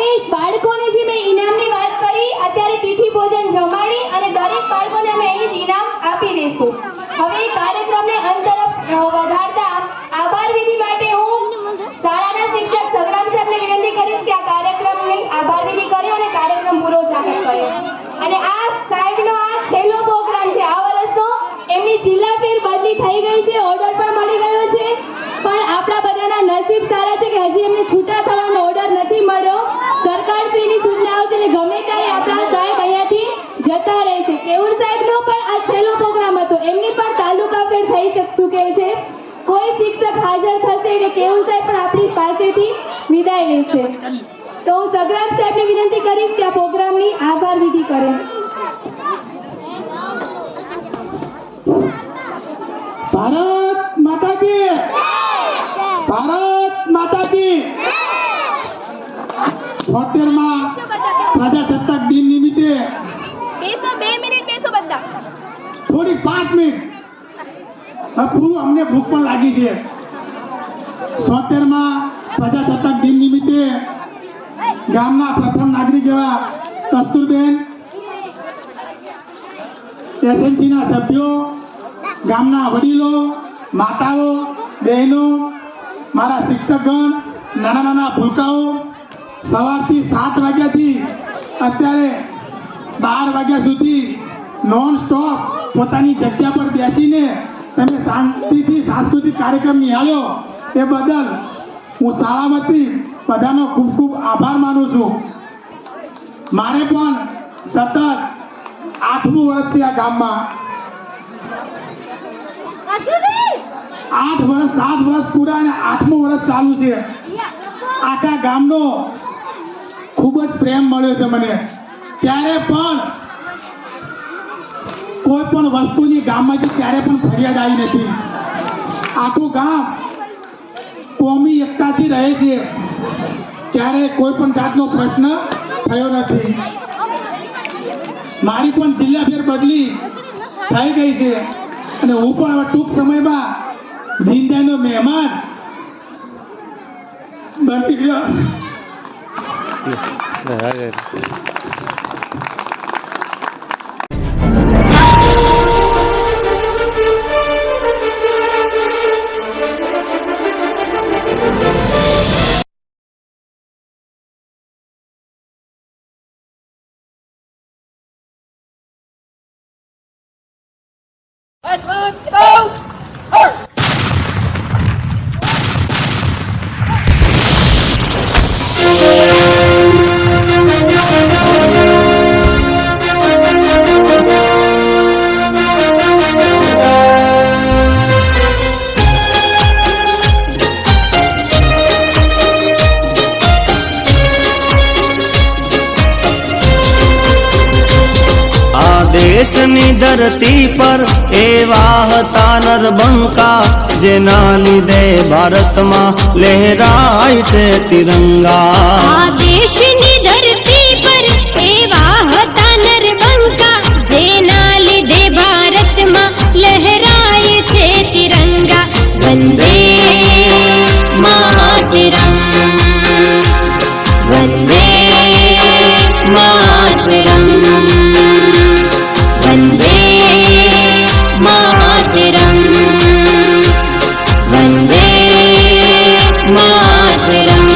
હવે બાળકોને જે મેં ઇનામની વાત કરી, અત્યારે તિથિ ભોજન જમાડી અને દરેક બાળકોને અમે અહીં જ ઇનામ આપી દઈશું. હવે કાર્યક્રમને અંત તરફ વધારતા આભાર વિધિ માટે હું શાળાના શિક્ષક સગરામ સાહેબને વિનંતી કરીશ કે આ કાર્યક્રમની આભાર વિધિ કરે અને કાર્યક્રમ પૂરો જાહેર કરે. અને આ સાહેબનો આ છેલ્લો પ્રોગ્રામ છે આ વર્ષનો. એમની જિલ્લા ફેર બદલી થઈ ગઈ છે, ઓર્ડર પણ મળી ગયો છે, પણ આપણા બધાના નસીબ સારા છે કે હજી એમને છૂટા થવાનો ઓર્ડર નથી મળ્યો. સરકારશ્રીની સૂચનાઓ છે એટલે ગમે ત્યારે આપણા સાહેબ અહીંયાથી જતા રહેશે. કેવળ સાહેબનો પણ આ છેલ્લો પ્રોગ્રામ હતો, એમની પણ તાલુકા ફેર થઈ ચૂકેલ છે. કોઈ શિક્ષક હાજર થશે એટલે કેવળ સાહેબ પણ આપણી પાસેથી વિદાય લેશે. તો હું સગરામ સાહેબને વિનંતી કરીશ કે આ પ્રોગ્રામની આભાર વિધિ કરે. ભારત માતા કી જય. ભારત માતા કી જય. 76માં પ્રજાસત્તાક દિન નિમિત્તે બેસો 2 મિનિટ બેસો બધા. થોડી 5 મિનિટ પૂરું, અમને ભૂખ પણ લાગી છે. 76માં પ્રજાસત્તાક દિન નિમિત્તે ગામના પ્રથમ નાગરિક એવા કસ્તુરબેન, એસએમસીના સભ્યો, ગામના વડીલો, માતાઓ, બહેનો, મારા શિક્ષકગણ, નાના નાના ભૂલકાઓ સવારથી 7 વાગ્યાથી અત્યારે 12 વાગ્યા સુધી નોન સ્ટોપ પોતાની જગ્યા પર બેસીને તમે શાંતિથી સાંસ્કૃતિક કાર્યક્રમ નિહાળ્યો એ બદલ હું શાળા વતી બધાનો ખૂબ ખૂબ આભાર માનું છું. મારે પણ સતત 8મું વર્ષ છે આ ગામમાં. 8 વર્ષ 7 વર્ષ પૂરા અને 8મું વર્ષ ચાલુ છે. આખા ગામનો ખૂબ જ પ્રેમ મળ્યો છે મને. ત્યારે પણ કોઈ પણ વસ્તુની ગામમાંથી ક્યારે પણ ફરિયાદ આવી નથી. આખું ગામ કોમી એકતાથી રહે છે, ક્યારે કોઈ પણ જાતનો પ્રશ્ન થયો નથી. મારી પણ જિલ્લા ફેર બદલી થઈ ગઈ છે અને હું પણ હવે ટૂંક સમયમાં જિંદાનો મહેમાન બનતી ગયો. દેશની ધરતી પર એવા હતા નરબંકા જેના લીધે ભારતમાં લહેરાય છે તિરંગા. આ દેશની ધરતી પર એવા હતા નરબંકા જેના લીધે ભારતમાં લહેરાય છે તિરંગા. વંદે માતરમ, વંદે માતરમ, વંદે માતરમ, વંદે માતરમ.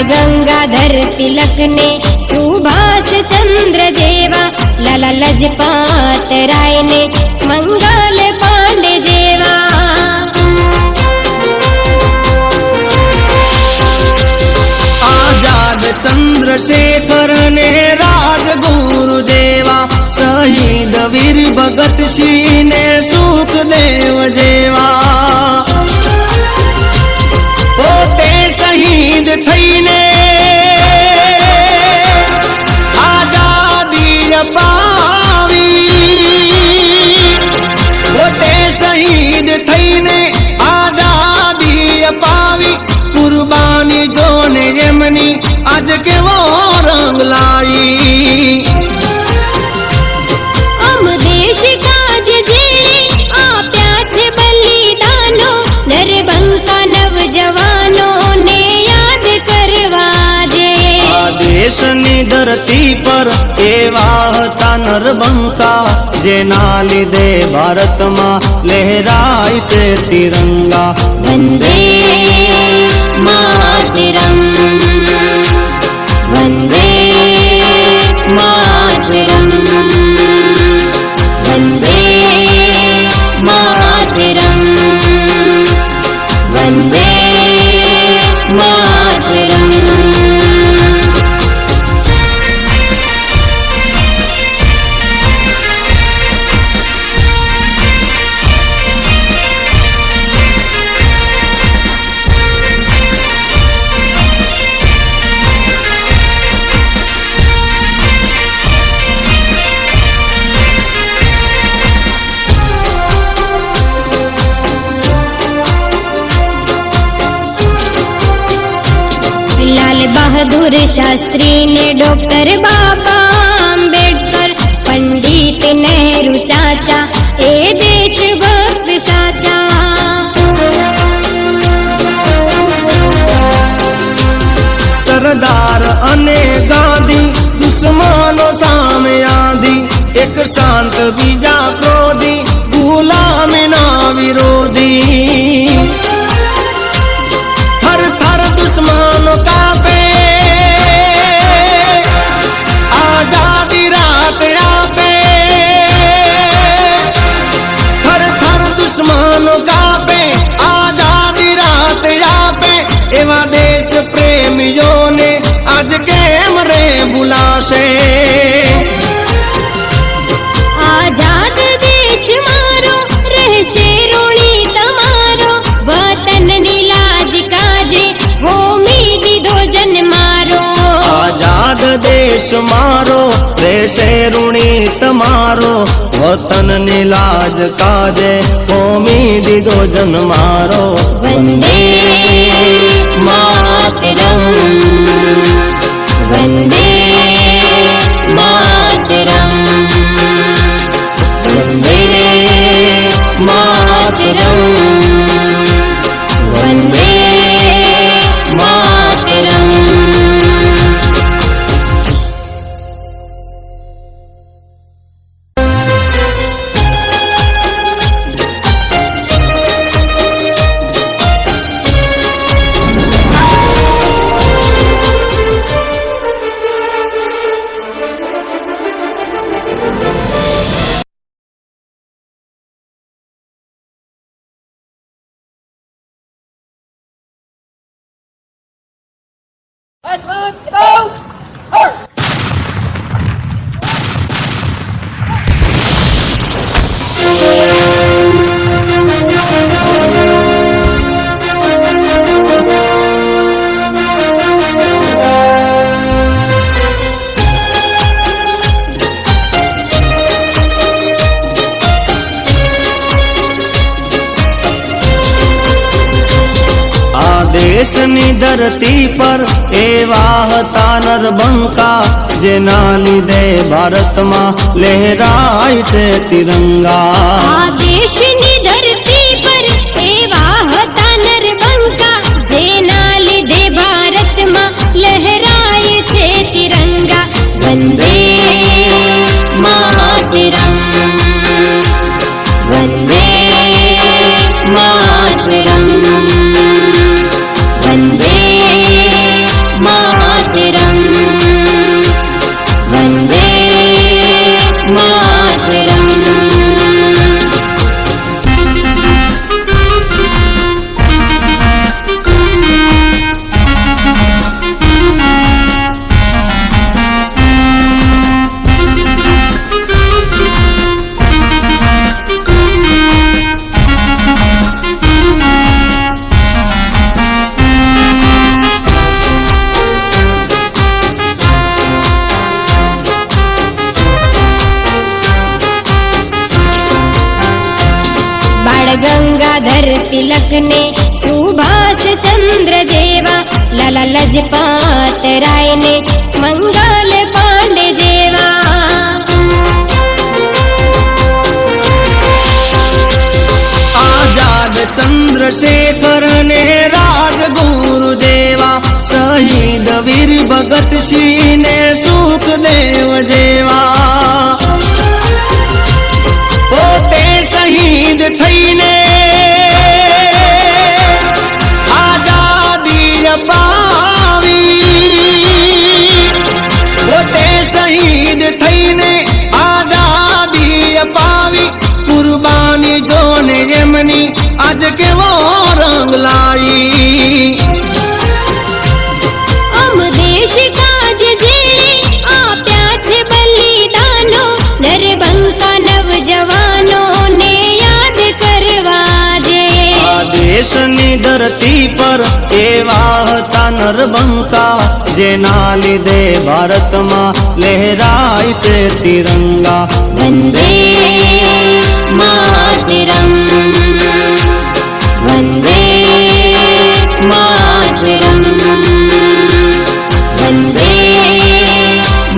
ગંગાધર તિલક ને સુભાષ ચંદ્ર જેવા, લાલા લજપત રાય ને મંગલ પાંડે જેવા. આઝાદ ચંદ્રશેખર ને રાજગુરુ જેવા, શહીદ વીર ભગતસિંહ ને સુખદેવ જેવા. પોતે શહીદ જવાની જોને એમની આજ કેવો રંગ લાઈ અમ દેશ કાજ જેણે આપ્યા છે બલિદાનો નરબંકા નવજવાનો ને યાદ કરવા જે આ દેશની ધરતી પર એવા હતા નરબંકા જેના લીધે ભારતમાં લહેરાય છે તિરંગા વંદે માતરમ વંદે માતરમ વંદે માતરમ વંદે માતરમ लाल बहादुर शास्त्री ने डॉक्टर बाबा आंबेडकर पंडित नेहरू चाचा ए देशभक्त साचा સરદાર અને ગાંધી દુશ્મનો સામે આંધી એક શાંત બીજા ક્રોધી ગુલામીના વિરોધી થર થર દુશ્મનો કાપે આઝાદી રાત આપે થર થર દુશ્મનો કાપે આઝાદી રાત આપે એવા દેશ પ્રેમીઓને આજ કેમ રે ભૂલાશે आजाद देश मारो रहशे ऋणी तमारो वतन नी लाज काजे होमी दीधो जन मारो આઝાદ દેશ મારો રહેશે ઋણી તમારો વતનની લાજ કાજે હોમી દીધો જન મારો वंदे मातरम वंदे मातरम वंदे मातरम वंदे मातरम દેશની ધરતી પર એવા હતા નરબંકા જેના લીધે ભારતમાં લહેરાય છે તિરંગા આ દેશની ધરતી પર એવા હતા નરબંકા જેના લીધે ભારતમાં લહેરાય છે તિરંગા વંદે માતરમ વંદે માતરમ વંદે માતરમ વંદે માતરમ गंगाधर तिलक ने सुभाष चंद्र जेवा રાજપાત રાયને મંગલ પાંડે જેવા આઝાદ ચંદ્રશેખર ને રાજગુરુ જેવા શહીદ વીર ભગતસિંહ ને સુખદેવ જેવા પોતે શહીદ થઈને આઝાદી અપાવી પોતે શહીદ થઈને આઝાદી અપાવી કુરબાની જોને એમની આજ કેવો રંગ લાઈ અમ દેશ કાજ જેણે આપ્યા છે બલિદાનો નરબંકા નવજવાનો ને યાદ કરવા જે આ દેશની ધરતી પર એવા હતા નરબંકા જેના લીધે ભારતમાં લહેરાય છે તિરંગા વંદે માતરમ વંદે માતરમ વંદે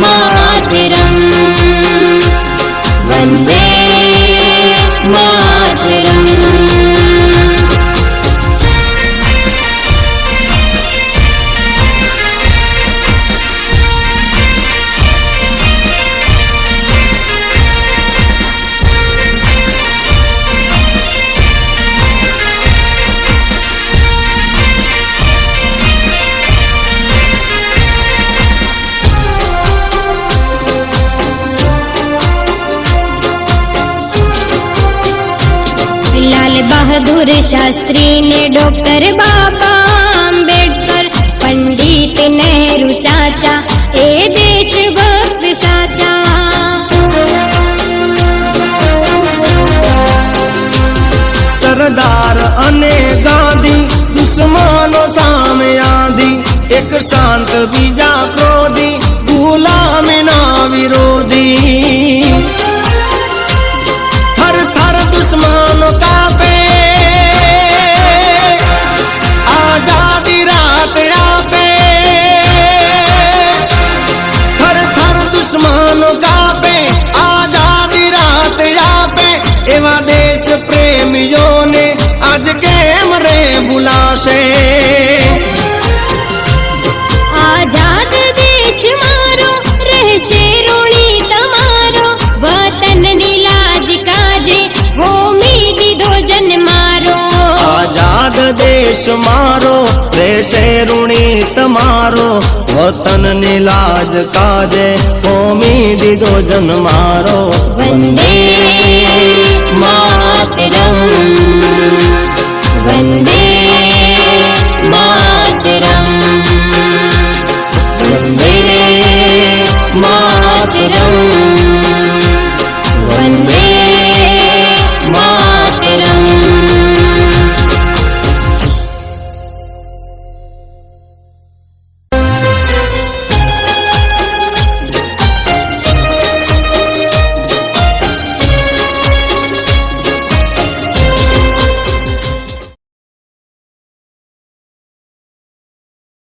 માતરમ વંદે માતરમ लाल बहादुर शास्त्री ने डॉक्टर बाबा आंबेडकर पंडित नेहरू चाचा ए देशभक्त साचा સરદાર અને ગાંધી દુશ્મનો સામે આંધી એક શાંત બીજા ક્રોધી ગુલામીના વિરોધી થર થર દુશ્મનો કાપે આઝાદી રાત આપે થર થર દુશ્મનો કાપે આઝાદી રાત આપે એવા દેશ પ્રેમીઓને આજ કેમ રે ભૂલાશે आजाद देश मारो रहशे ऋणी तमारो वतन नी लाज काजे होमी दीधो जन मारो આઝાદ દેશ મારો રહેશે ઋણી તમારો વતન ની લાજ કાજે હોમી દીધો જન મારો वंदे मातरम वंदे मातरम वंदे मातरम